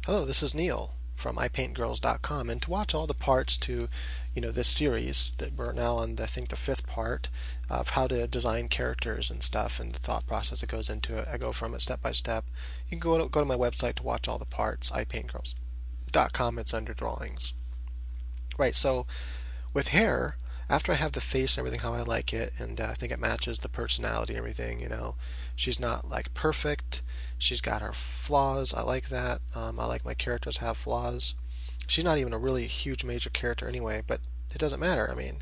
Hello, this is Neil from iPaintGirls.com, and to watch all the parts to, this series that we're now on, I think the fifth part of how to design characters and stuff, and the thought process that goes into it. I go from it step by step. You can go to my website to watch all the parts, iPaintGirls.com. It's under drawings. Right. So with hair, after I have the face and everything how I like it, and I think it matches the personality and everything, she's not like perfect. She's got her flaws. I like that. I like my characters have flaws. She's not even a really huge major character anyway, but it doesn't matter. I mean,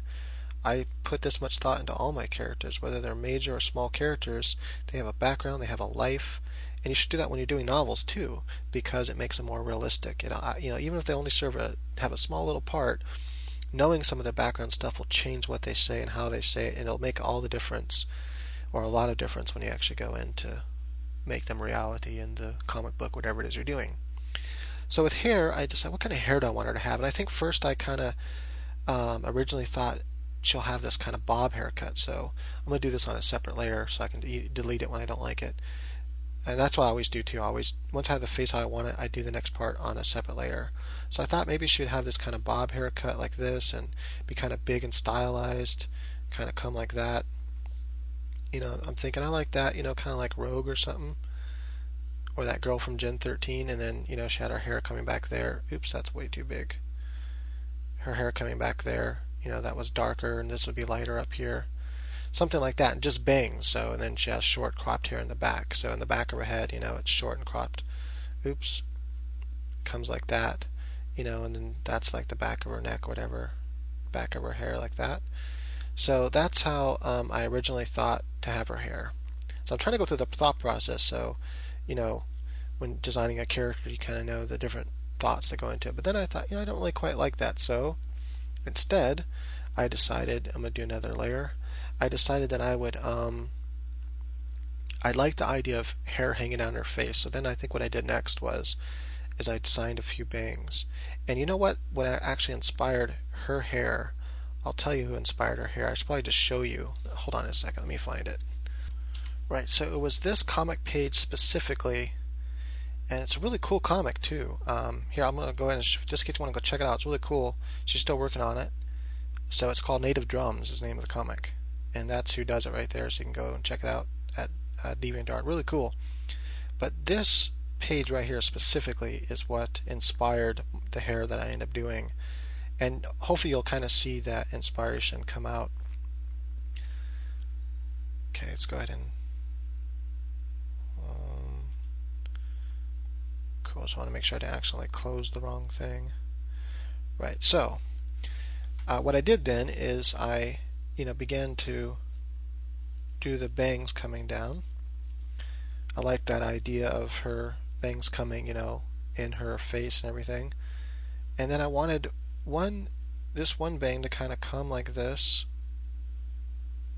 I put this much thought into all my characters, whether they're major or small characters. They have a background, they have a life, and you should do that when you're doing novels too, because it makes them more realistic. Even if they only have a small little part, knowing some of their background stuff will change what they say and how they say it, and it'll make all the difference, or a lot of difference, when you actually go in to make them reality in the comic book, whatever it is you're doing. So with hair, I decided what kind of hair do I want her to have, and I think first I kind of originally thought she'll have this kind of bob haircut. So I'm going to do this on a separate layer so I can delete it when I don't like it. And that's what I always do too. Once I have the face how I want it, I do the next part on a separate layer. So I thought maybe she would have this kind of bob haircut like this and be kind of big and stylized, kind of come like that. I'm thinking I like that, kind of like Rogue or something, or that girl from Gen 13, and then, she had her hair coming back there. Oops, that's way too big. Her hair coming back there, that was darker, and this would be lighter up here. Something like that, and just bangs. So, and then she has short cropped hair in the back. So in the back of her head, it's short and cropped. Oops, comes like that, and then that's like the back of her neck, whatever, back of her hair like that. So that's how I originally thought to have her hair. So I'm trying to go through the thought process. So, when designing a character, you kind of know the different thoughts that go into it. But then I thought, I don't really quite like that. So instead, I decided I'm going to do another layer. I decided that I like the idea of hair hanging down her face. So then I think what I did next is I designed a few bangs. And you know what? What actually inspired her hair, I'll tell you who inspired her hair. I should probably just show you. Hold on a second, let me find it. Right, so it was this comic page specifically, and it's a really cool comic too. Here, I'm going to go ahead and just in case you want to go check it out. It's really cool. She's still working on it. So it's called Native Drums is the name of the comic. And that's who does it right there, so you can go and check it out at DeviantArt. Really cool. But this page right here specifically is what inspired the hair that I end up doing. And hopefully you'll kind of see that inspiration come out. Okay, let's go ahead and cool. Just want to make sure I didn't actually close the wrong thing. Right. So what I did then is I began to do the bangs coming down. I like that idea of her bangs coming, in her face and everything. And then I wanted this one bang to kind of come like this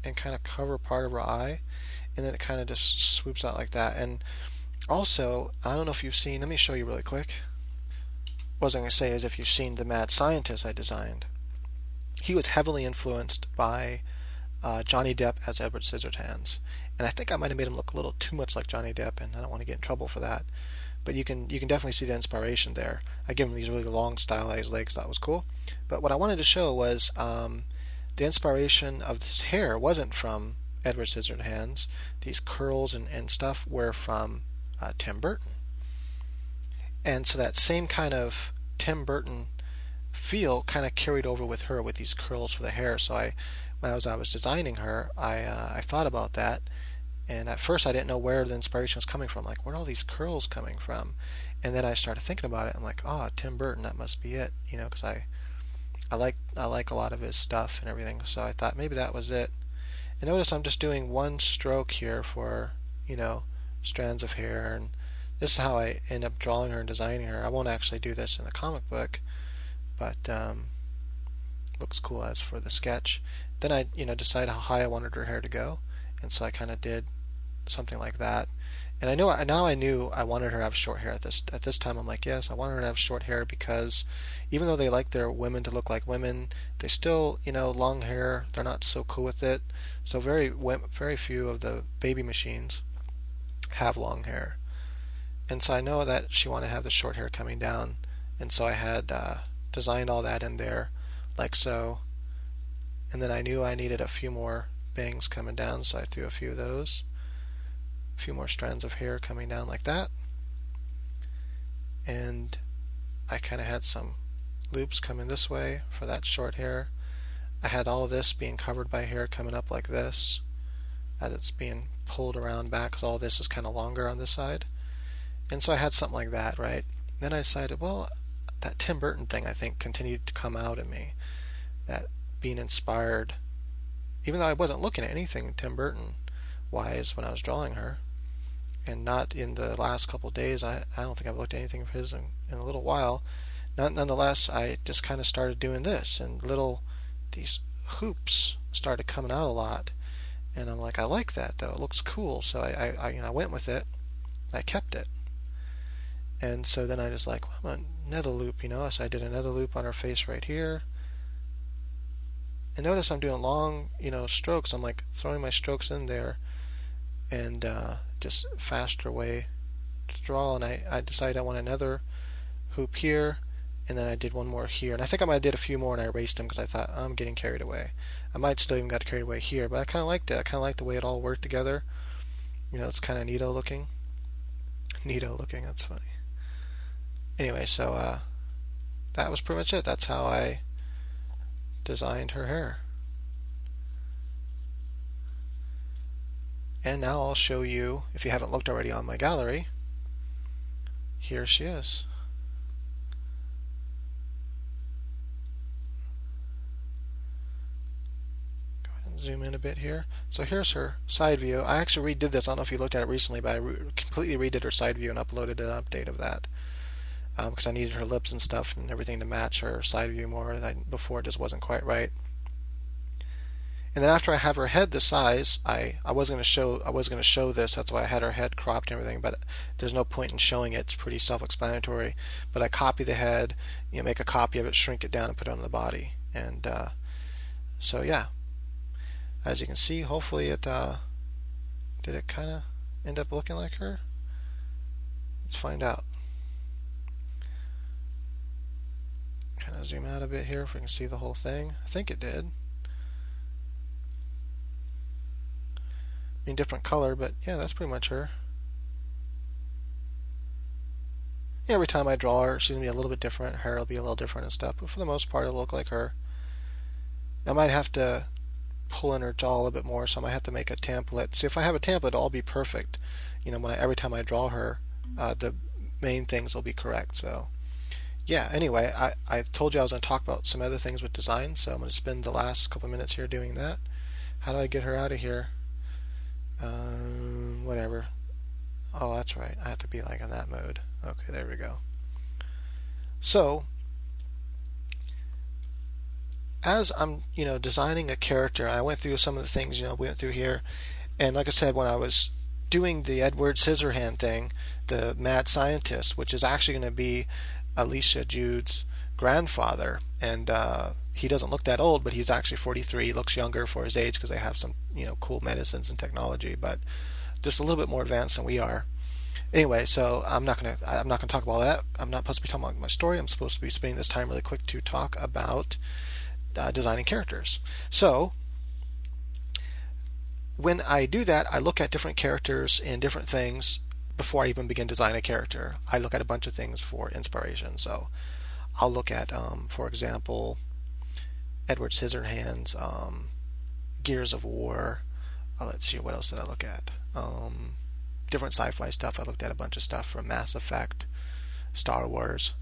and kind of cover part of her eye, and then it kind of just swoops out like that. And also, I don't know if you've seen, let me show you really quick. What I was going to say is if you've seen The Mad Scientist I designed, he was heavily influenced by Johnny Depp as Edward Scissorhands. And I think I might have made him look a little too much like Johnny Depp, and I don't want to get in trouble for that. But you can definitely see the inspiration there. I give him these really long stylized legs. That was cool. But what I wanted to show was the inspiration of this hair wasn't from Edward Scissorhands. These curls and stuff were from Tim Burton. And so that same kind of Tim Burton feel kind of carried over with her with these curls for the hair. So when I was designing her, I thought about that. And at first I didn't know where the inspiration was coming from. Like, where are all these curls coming from? And then I started thinking about it. I'm like, oh, Tim Burton, that must be it. Because I like a lot of his stuff and everything. So I thought maybe that was it. And notice I'm just doing one stroke here for, strands of hair. And this is how I end up drawing her and designing her. I won't actually do this in the comic book, but looks cool as for the sketch. Then I, decided how high I wanted her hair to go. And so I kind of did something like that. And I knew I wanted her to have short hair at this time. I'm like, yes, I want her to have short hair because even though they like their women to look like women, they still, long hair, they're not so cool with it. So very few of the baby machines have long hair. And so I know that she wanted to have the short hair coming down, and so I had designed all that in there like so. And then I knew I needed a few more bangs coming down, so I threw a few of those. A few more strands of hair coming down like that. And I kind of had some loops coming this way for that short hair. I had all of this being covered by hair coming up like this as it's being pulled around back, because all this is kind of longer on this side. And so I had something like that, right? Then I decided, well, that Tim Burton thing, I think, continued to come out in me. That being inspired, even though I wasn't looking at anything Tim Burton wise when I was drawing her, and not in the last couple of days. I don't think I've looked at anything of his in a little while. Nonetheless, I just kind of started doing this, and these hoops started coming out a lot. And I'm like, I like that though. It looks cool. So I went with it. I kept it. And so then I just like, well, another loop, So I did another loop on her face right here. And notice I'm doing long, strokes. I'm like throwing my strokes in there, and just faster way to draw. And I decided I want another hoop here, and then I did one more here. And I think I might have did a few more, and I erased them because I thought, I'm getting carried away. I might still even got carried away here, but I kind of liked it. I kind of liked the way it all worked together. It's kind of neato looking. Neato looking, that's funny. Anyway, so that was pretty much it. That's how I designed her hair. And now I'll show you, if you haven't looked already on my gallery, here she is. Go ahead and zoom in a bit here. So here's her side view. I actually redid this. I don't know if you looked at it recently, but I completely redid her side view and uploaded an update of that. Because I needed her lips and stuff and everything to match her side view more. Before it just wasn't quite right. And then after I have her head this size, I was going to show this. That's why I had her head cropped and everything. But there's no point in showing it. It's pretty self-explanatory. But I copy the head, make a copy of it, shrink it down, and put it on the body. And so yeah, as you can see, hopefully it did it kind of end up looking like her. Let's find out. Kind of zoom out a bit here if we can see the whole thing. I think it did. Different color, but yeah, that's pretty much her. Yeah, every time I draw her, she's gonna be a little bit different. Her hair will be a little different and stuff, but for the most part, it'll look like her. I might have to pull in her jaw a little bit more, so I might have to make a template. See, if I have a template, it'll all be perfect. Every time I draw her, the main things will be correct. So yeah, anyway, I told you I was going to talk about some other things with design, so I'm going to spend the last couple of minutes here doing that. How do I get her out of here? Whatever. Oh, that's right. I have to be like in that mode. Okay, there we go. So, as I'm, designing a character, I went through some of the things, we went through here. And like I said, when I was doing the Edward Scissorhand thing, the mad scientist, which is actually going to be Alicia Jude's grandfather, and he doesn't look that old, but he's actually 43. He looks younger for his age because they have some cool medicines and technology, but just a little bit more advanced than we are. Anyway, so I'm not gonna talk about that. I'm not supposed to be talking about my story. I'm supposed to be spending this time really quick to talk about designing characters. So when I do that, I look at different characters and different things before I even begin designing a character. I look at a bunch of things for inspiration. So I'll look at, for example, Edward Scissorhands, Gears of War. Let's see, what else did I look at? Different sci-fi stuff. I looked at a bunch of stuff from Mass Effect, Star Wars,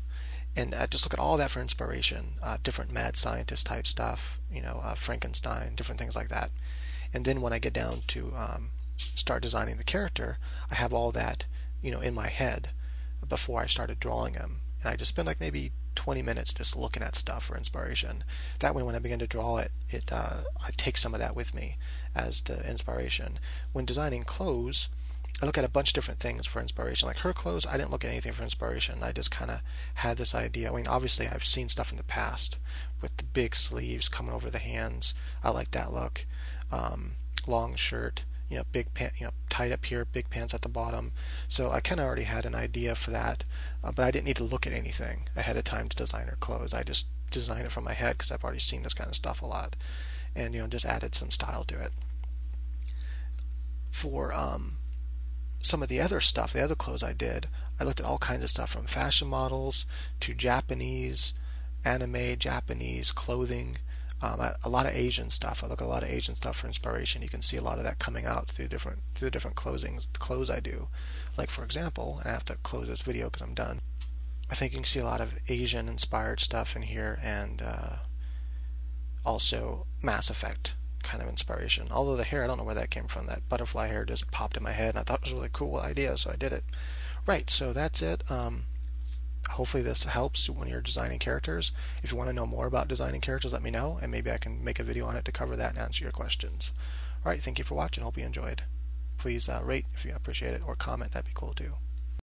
and I just look at all that for inspiration. Different mad scientist type stuff, Frankenstein, different things like that. And then when I get down to start designing the character, I have all that in my head before I started drawing him, and I just spend like maybe 20 minutes just looking at stuff for inspiration. That way when I begin to draw it, I take some of that with me as the inspiration. When designing clothes, I look at a bunch of different things for inspiration. Like her clothes, I didn't look at anything for inspiration. I just kind of had this idea. I mean, obviously I've seen stuff in the past with the big sleeves coming over the hands. I like that look. Long shirt, big pant, tied up here, big pants at the bottom. So I kind of already had an idea for that, but I didn't need to look at anything ahead of time to design her clothes. I just designed it from my head because I've already seen this kind of stuff a lot, and just added some style to it. For some of the other stuff, the other clothes I did, I looked at all kinds of stuff from fashion models to Japanese, anime, Japanese clothing, a lot of Asian stuff. I look at a lot of Asian stuff for inspiration. You can see a lot of that coming out through the different clothes I do. Like for example, and I have to close this video because I'm done. I think you can see a lot of Asian inspired stuff in here, and also Mass Effect kind of inspiration. Although the hair, I don't know where that came from. That butterfly hair just popped in my head, and I thought it was a really cool idea, so I did it. Right, so that's it. Hopefully this helps when you're designing characters. If you want to know more about designing characters, let me know, and maybe I can make a video on it to cover that and answer your questions. Alright, thank you for watching. Hope you enjoyed. Please rate if you appreciate it, or comment. That'd be cool too.